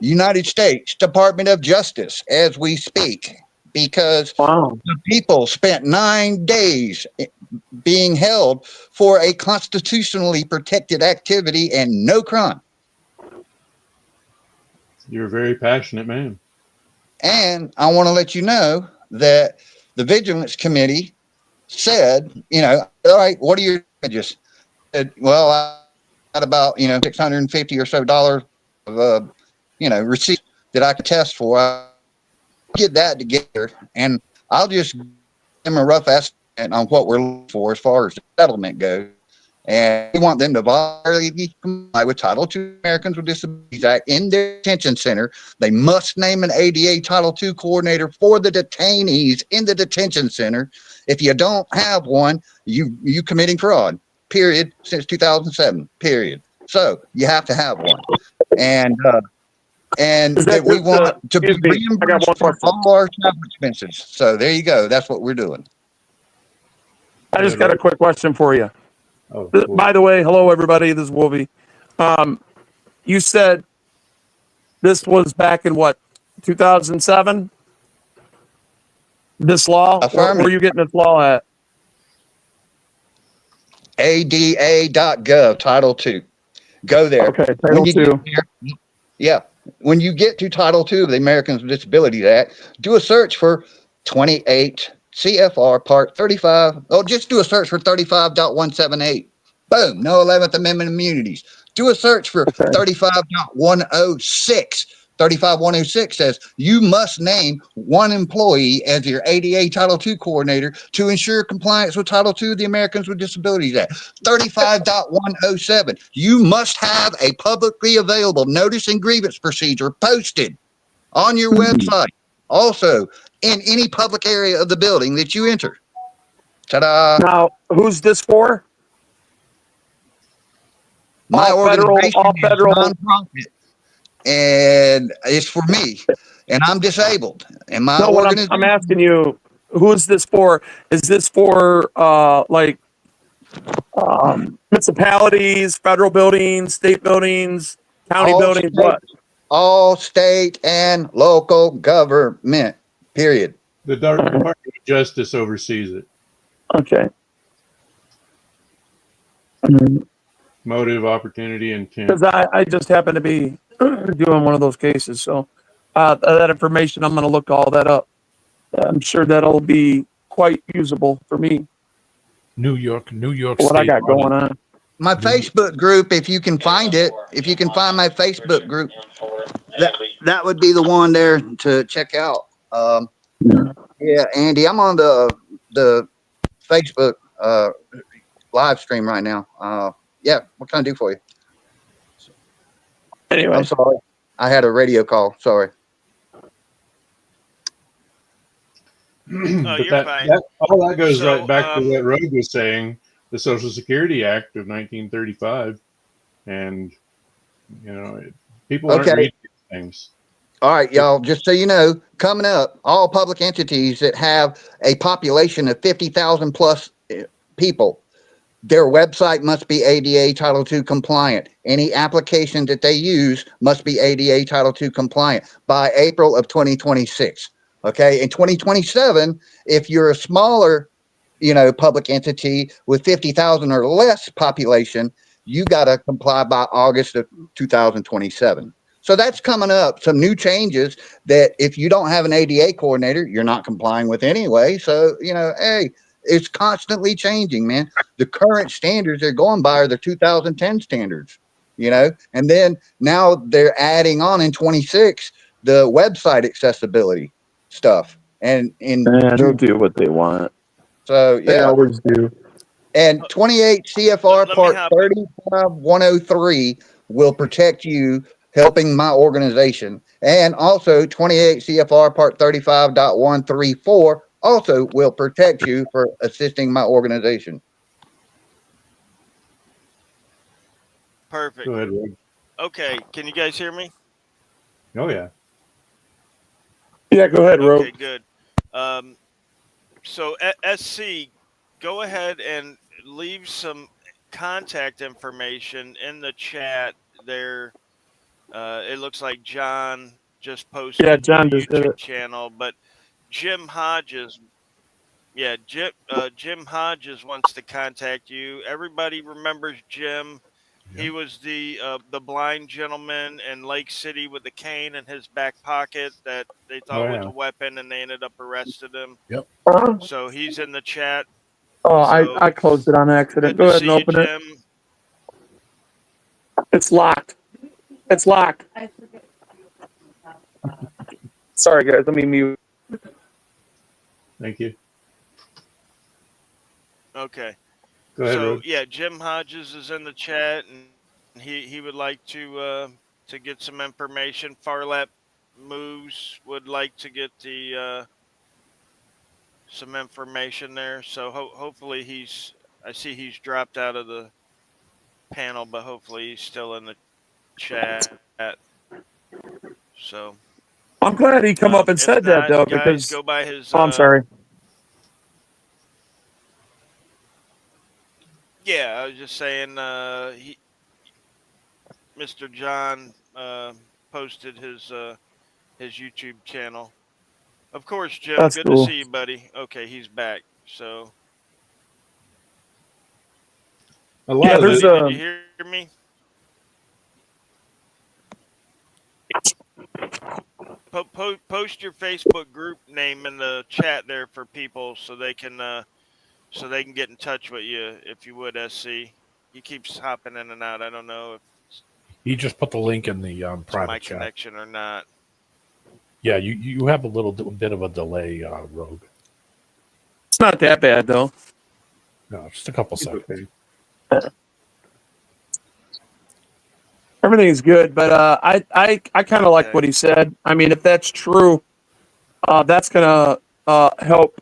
United States Department of Justice as we speak, because the people spent 9 days being held for a constitutionally protected activity and no crime. You're a very passionate man. And I want to let you know that the Vigilance Committee said, all right, what are your damages? Said, well, I got about, $650 or so of, receipts that I could test for. I'll get that together and I'll just give them a rough estimate on what we're looking for as far as the settlement goes. And we want them to voluntarily comply with Title II Americans with Disabilities Act in their detention center. They must name an ADA Title II coordinator for the detainees in the detention center. If you don't have one, you committing fraud, period, since 2007, period. So you have to have one. And that we want to be reimbursed for all our travel expenses. So there you go. That's what we're doing. I just got a quick question for you. Oh, cool. By the way, hello everybody. This is Wolvie. You said this was back in what, 2007? This law? Where were you getting this law at? ADA.gov, Title II. Go there. Okay, Title II. Yeah. When you get to Title II of the Americans with Disabilities Act, do a search for 28 CFR Part 35. Oh, just do a search for 35.178. Boom. No 11th Amendment immunities. Do a search for Okay. 35.106. 35106 says you must name one employee as your ADA Title II coordinator to ensure compliance with Title II of the Americans with Disabilities Act. 35.107, you must have a publicly available notice and grievance procedure posted on your website, also in any public area of the building that you enter. Ta-da! Now, who's this for? My organization All is federal. nonprofit, and it's for me, and I'm disabled. And my No, what organization, I'm asking you, who is this for? Is this for like municipalities, federal buildings, state buildings, county all buildings? state, What? all state and local government. Period. The Department of Justice oversees it. Okay. Motive, opportunity, intent. Because I just happen to be doing one of those cases, so that information, I'm going to look all that up. I'm sure that'll be quite usable for me. New York What I State got going audit. on. My Facebook group, if you can find it, if you can find my Facebook group, that would be the one there to check out. Yeah, Andy, I'm on the Facebook live stream right now. Yeah, what can I do for you? Anyway, I'm sorry, I had a radio call. Sorry. But you're fine. all that goes So, right back to what Rogue was saying, the Social Security Act of 1935, and people aren't Okay. reading these things. All right, y'all, just so you know, coming up, all public entities that have a population of 50,000 plus people, their website must be ADA Title II compliant. Any application that they use must be ADA Title II compliant by April of 2026. Okay, in 2027, if you're a smaller, public entity with 50,000 or less population, you got to comply by August of 2027. So that's coming up. Some new changes that if you don't have an ADA coordinator, you're not complying with anyway. So, hey, it's constantly changing, man. The current standards they're going by are the 2010 standards, and then now they're adding on in 26 the website accessibility stuff. And in they'll do what they want. so They yeah, always do. and 28 CFR let me Part hop in. 35103 will protect you helping my organization. And also 28 CFR Part 35.134 also will protect you for assisting my organization. Perfect. Go ahead, Rogue. Okay, can you guys hear me? Oh yeah. Yeah, go ahead, Ro. Okay, good. So SC, go ahead and leave some contact information in the chat there. It looks like John just Yeah, posted your John just did YouTube it. channel, but Jim Hodges, yeah, Jim Hodges wants to contact you. Everybody remembers Jim. He was the blind gentleman in Lake City with the cane in his back pocket that they Oh thought was yeah. a weapon, and they ended up arresting him. Yep. So he's in the chat. Oh, So I closed it on accident. good Go to ahead and see you, open it. Jim. It's locked. It's locked. Sorry, guys. Let me mute. Thank you. Okay. Go ahead, So Rogue. yeah, Jim Hodges is in the chat, and he would like to get some information. Farlap Moves would like to get the some information there. So hopefully I see he's dropped out of the panel, but hopefully he's still in the chat. So I'm glad he come up and if said that not, though, guys, because go by his. I'm sorry. Yeah, I was just saying. Mr. John posted his YouTube channel. Of course, Jim. That's Good to cool. see you, buddy. Okay, he's back. So, A lot Yeah, of there's this, did you hear me? Post your Facebook group name in the chat there for people so they can get in touch with you if you would. SC, he keeps hopping in and out. I don't know if He just put the link in the my private chat. connection or not. Yeah, you have a little bit of a delay, Rogue. It's not that bad though. No, just a couple It's seconds. okay. Everything's good, but I kind of like what he said. I mean, if that's true, that's gonna help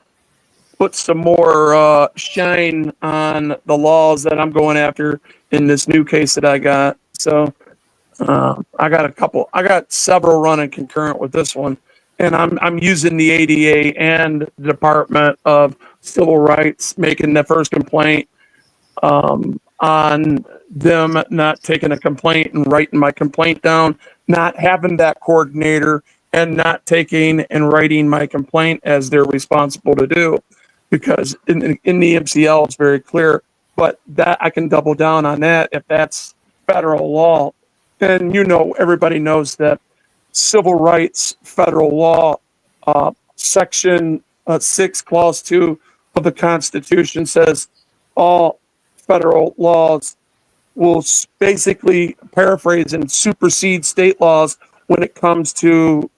put some more shine on the laws that I'm going after in this new case that I got. So I got several running concurrent with this one, and I'm using the ADA and the Department of Civil Rights, making the first complaint on them not taking a complaint and writing my complaint down, not having that coordinator, and not taking and writing my complaint as they're responsible to do. Because in the MCL, it's very clear, but that I can double down on that if that's federal law. And everybody knows that civil rights, federal law, section 6, clause 2 of the Constitution says all federal laws will basically paraphrase and supersede state laws when it comes to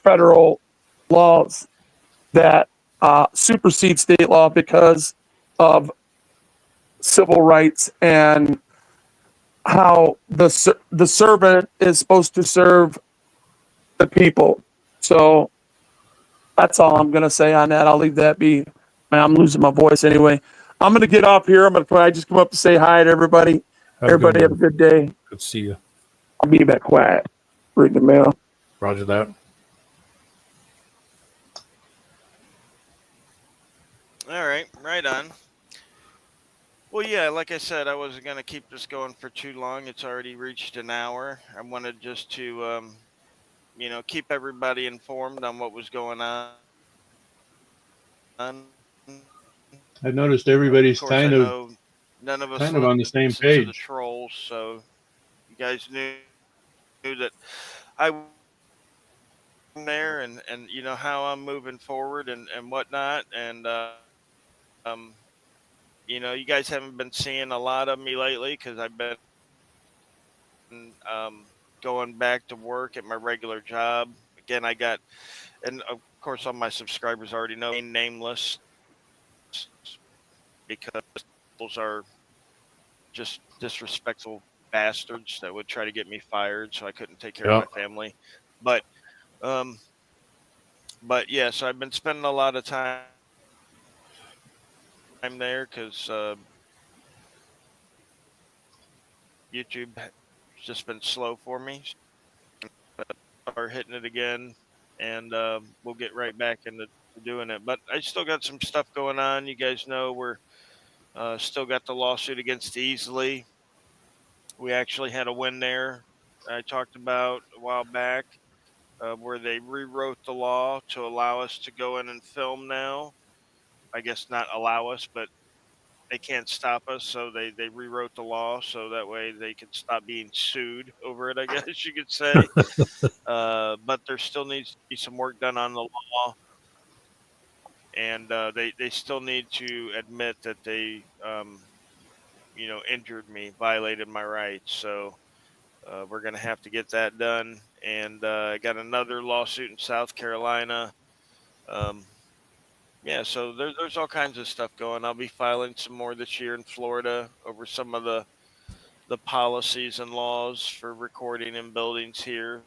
federal laws that supersede state law because of civil rights and how the servant is supposed to serve the people. So that's all I'm gonna say on that. I'll leave that be. Man, I'm losing my voice anyway. I'm gonna get off here. I'm gonna probably just come up to say hi to everybody. Everybody have a good day. Good to see you. I'll be back quiet. Read the mail. Roger that. All right, right on. Well, yeah, like I said, I wasn't going to keep this going for too long. It's already reached an hour. I wanted just to, keep everybody informed on what was going on. I noticed Of everybody's course, I know none of us on the same listen to the page. trolls, so you guys knew that I was there and how I'm moving forward and whatnot. And, you guys haven't been seeing a lot of me lately because I've been going back to work at my regular job. Again, and of course, all my subscribers already know me nameless because those are just disrespectful bastards that would try to get me fired so I couldn't take care of my family. But, um, but yeah, so I've been spending a lot of time there because YouTube has just been slow for me. Are hitting it again, and we'll get right back into doing it. But I still got some stuff going on. You guys know we're still got the lawsuit against Easily. We actually had a win there. I talked about a while back where they rewrote the law to allow us to go in and film now. I guess not allow us, but they can't stop us, so they rewrote the law so that way they can stop being sued over it, I guess you could say. But there still needs to be some work done on the law, and they still need to admit that they injured me, violated my rights. So we're gonna have to get that done. And I got another lawsuit in South Carolina. Um, yeah, so there's all kinds of stuff going. I'll be filing some more this year in Florida over some of the policies and laws for recording in buildings here.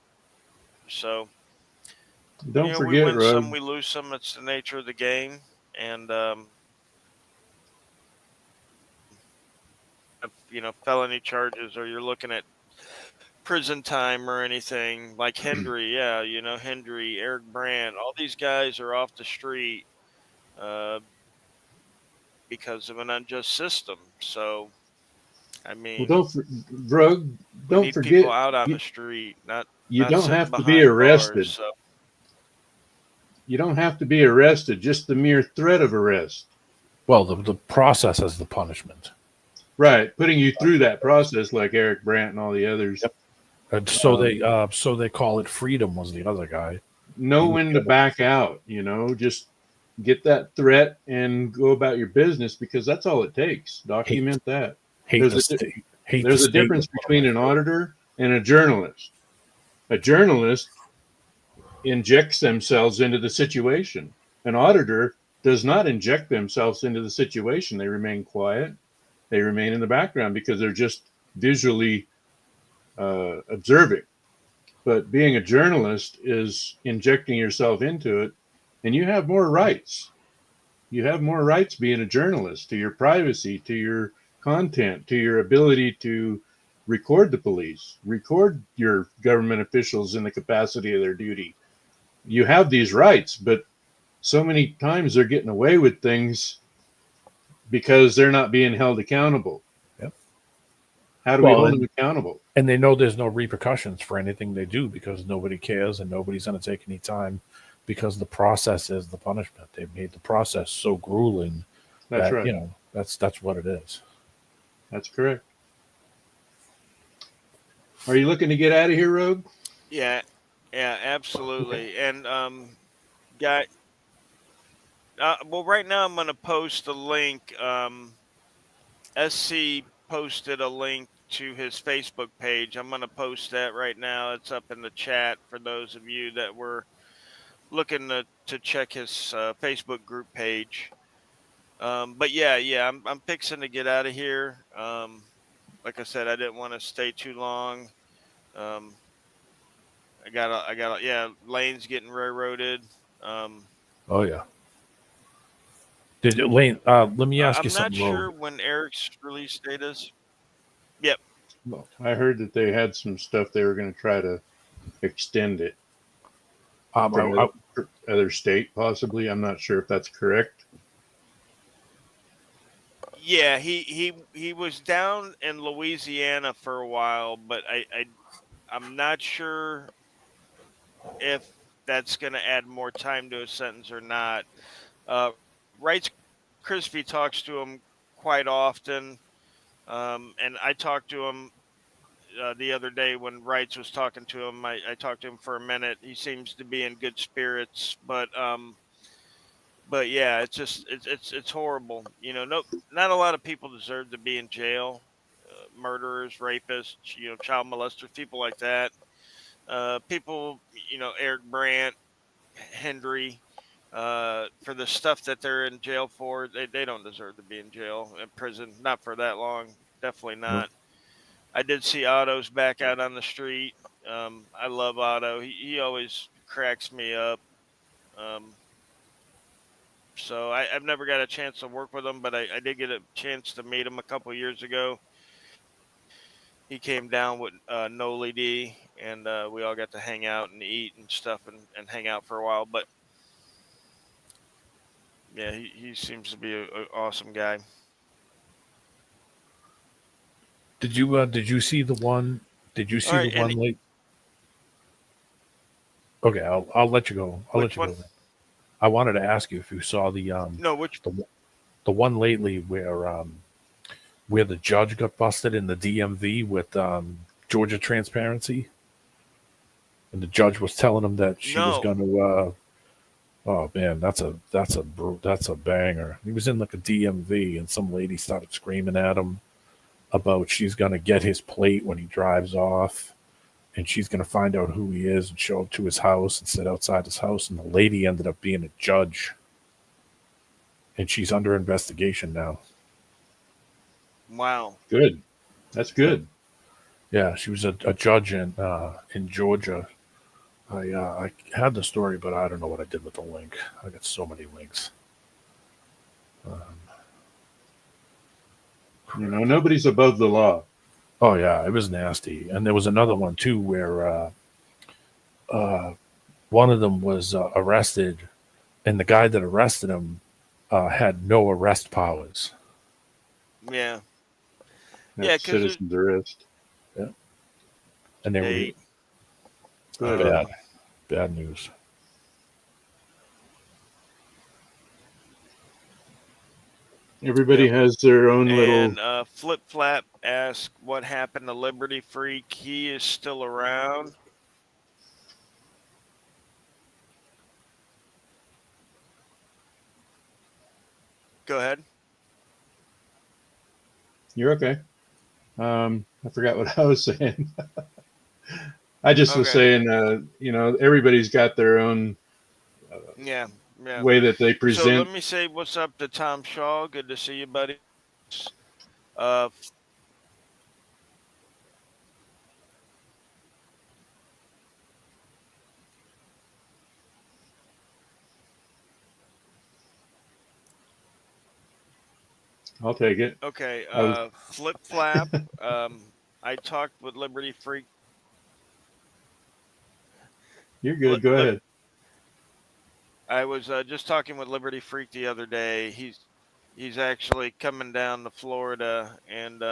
So Don't we forget, win some, Rogue. we lose some. It's the nature of the game, and felony charges, or you're looking at prison time or anything like Hendry. Yeah, Hendry, Eric Brandt, all these guys are off the street uh, because of an unjust system. So, I Well, mean, Rogue. we Don't need people forget, out on the street, not you don't sitting have to be behind bars. arrested. So, You don't have to be arrested. Just the mere threat of arrest. Well, the process is the punishment. Right, putting you through that process, like Eric Brandt and all the others. Yep. And so they call it freedom. Was the other guy? Know when to back out. Just get that threat and go about your business because that's all it takes. Document that. Hate There's the a state. hate to There's a state difference was one of my between an favorites. auditor and a journalist. A journalist injects themselves into the situation. An auditor does not inject themselves into the situation. They remain quiet. They remain in the background because they're just visually observing. But being a journalist is injecting yourself into it, and you have more rights. You have more rights being a journalist to your privacy, to your content, to your ability to record the police, record your government officials in the capacity of their duty. You have these rights, but so many times they're getting away with things because they're not being held accountable. Yep. How do we Well, hold them accountable? and they know there's no repercussions for anything they do because nobody cares and nobody's going to take any time because the process is the punishment. They've made the process so grueling That's that right. that's what it is. That's correct. Are you looking to get out of here, Rogue? Yeah, yeah, absolutely. And guy, well, right now I'm gonna post a link. SC posted a link to his Facebook page. I'm gonna post that right now. It's up in the chat for those of you that were looking to check his Facebook group page. But yeah, I'm fixing to get out of here. Like I said, I didn't want to stay too long. Um, yeah, lanes getting railroaded. Um, Oh yeah. Did Lane? Let me ask you I'm not something, Rogue. sure when Eric's release date is. Yep. Well, I heard that they had some stuff they were going to try to extend it from other state, possibly. I'm not sure if that's correct. Yeah, he was down in Louisiana for a while, but I'm not sure if that's going to add more time to a sentence or not. Uh, Wrights Crispy talks to him quite often, and I talked to him the other day when Wrights was talking to him. I talked to him for a minute. He seems to be in good spirits, but yeah, it's horrible. No, not a lot of people deserve to be in jail. Murderers, rapists, child molesters, people like that. People, Eric Brandt, Hendry, for the stuff that they're in jail for, they don't deserve to be in jail, in prison, not for that long. Definitely Nope. not. I did see Otto's back out on the street. I love Otto. He always cracks me up. Um, so I've never got a chance to work with him, but I did get a chance to meet him a couple years ago. He came down with Noli D, and we all got to hang out and eat and stuff and hang out for a while. But yeah, he seems to be an awesome guy. Did you see the one? Did you All see the right, one and late? Okay, I'll let you go. I'll let which you go one? then. I wanted to ask you if you saw No, which? the the one lately where the judge got busted in the DMV with Georgia Transparency, and the judge was telling him that she was No. going to. Oh man, that's a banger. He was in like a DMV, and some lady started screaming at him about she's going to get his plate when he drives off, and she's going to find out who he is and show up to his house and sit outside his house. And the lady ended up being a judge, and she's under investigation now. Wow. Good. That's Yeah, good. yeah, she was a judge in Georgia. I had the story, but I don't know what I did with the link. I got so many links. Nobody's above the law. Oh yeah, it was nasty. And there was another one too where uh, one of them was arrested, and the guy that arrested him had no arrest powers. Yeah. Yeah, That's because citizen's arrest. Yeah, and they were state. But bad, bad news. everybody Yep. has their own little. And Flip Flap asked what happened to Liberty Freak. He is still around. Go ahead. You're okay. I forgot what I was saying. I just was Okay. saying, everybody's got their own Yeah. Yeah. way that they So let present. me say what's up to Tom Shaw. Good to see you, buddy. Uh, I'll take it. okay. I was, Flip Flap. I talked with Liberty Freak. you're Li- good. Go Lib- ahead. I was just talking with Liberty Freak the other day. He's actually coming down to Florida, and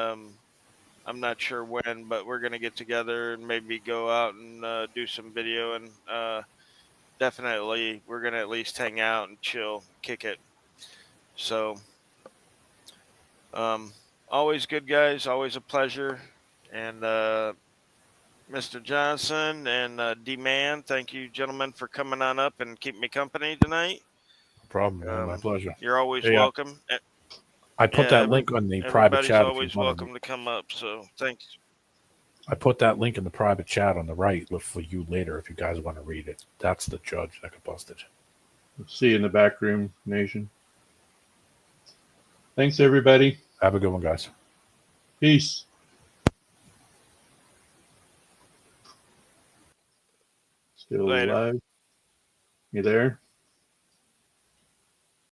I'm not sure when, but we're gonna get together and maybe go out and do some video, and definitely we're gonna at least hang out and chill, kick it. So, um, always good guys, always a pleasure, and Mr. Johnson and D Man, thank you gentlemen for coming on up and keeping me company tonight. No problem, man. My pleasure. You're always Hey, welcome. I Yeah, put that link on the private everybody's chat if you always want to. welcome to come up. So thanks. I put that link in the private chat on the right for you later if you guys want to read it. That's the judge that could bust it. See you in the back room, Nation. Thanks, everybody. Have a good one, guys. Peace. Still Later. alive? You there?